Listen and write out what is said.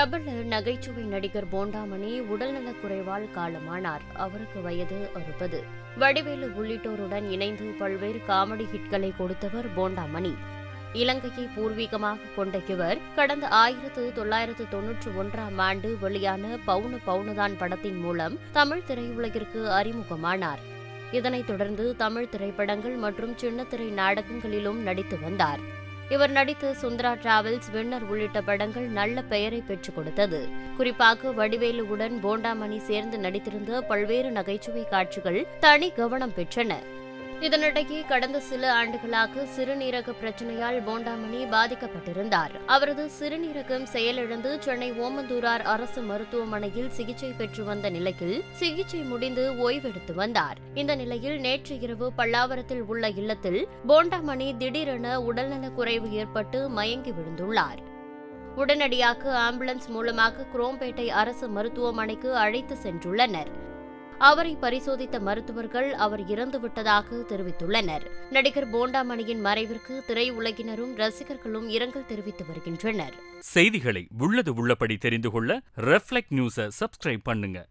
பிரபல நகைச்சுவை நடிகர் போண்டாமணி உடல்நலக் குறைவால் காலமானார். அவருக்கு வயது 60. வடிவேலு உள்ளிட்டோருடன் இணைந்து பல்வேறு காமெடி ஹிட்களை கொடுத்தவர் போண்டாமணி. இலங்கையை பூர்வீகமாக கொண்ட இவர் கடந்த 1991ஆம் ஆண்டு வெளியான பவுனு பவுனுதான் படத்தின் மூலம் தமிழ் திரையுலகிற்கு அறிமுகமானார். இதனைத் தொடர்ந்து தமிழ் திரைப்படங்கள் மற்றும் சின்னத்திரை நாடகங்களிலும் நடித்து வந்தார். இவர் நடித்த சுந்தரா டிராவல்ஸ், வின்னர் உள்ளிட்ட படங்கள் நல்ல பெயரை பெற்றுக் கொடுத்தது. குறிப்பாக வடிவேலுவுடன் போண்டாமணி சேர்ந்து நடித்திருந்த பல்வேறு நகைச்சுவை காட்சிகள் தனி கவனம் பெற்றன. இதனிடையே கடந்த சில ஆண்டுகளாக சிறுநீரக பிரச்சனையால் போண்டாமணி பாதிக்கப்பட்டிருந்தார். அவரது சிறுநீரகம் செயலிழந்து சென்னை ஓமந்தூரார் அரசு மருத்துவமனையில் சிகிச்சை பெற்று வந்த நிலையில் சிகிச்சை முடிந்து ஓய்வெடுத்து வந்தார். இந்த நிலையில் நேற்று இரவு பல்லாவரத்தில் உள்ள இல்லத்தில் போண்டாமணி திடீரென உடல்நலக் குறைவு ஏற்பட்டு மயங்கி விழுந்துள்ளார். உடனடியாக ஆம்புலன்ஸ் மூலமாக குரோம்பேட்டை அரசு மருத்துவமனைக்கு அழைத்து சென்றுள்ளனர். அவரை பரிசோதித்த மருத்துவர்கள் அவர் இறந்துவிட்டதாக தெரிவித்துள்ளனர். நடிகர் போண்டாமணியின் மறைவிற்கு திரையுலகினரும் ரசிகர்களும் இரங்கல் தெரிவித்து வருகின்றனர். செய்திகளை உள்ளது உள்ளபடி தெரிந்து கொள்ள ரெஃப்ளெக்ட் நியூஸை சப்ஸ்கிரைப் பண்ணுங்க.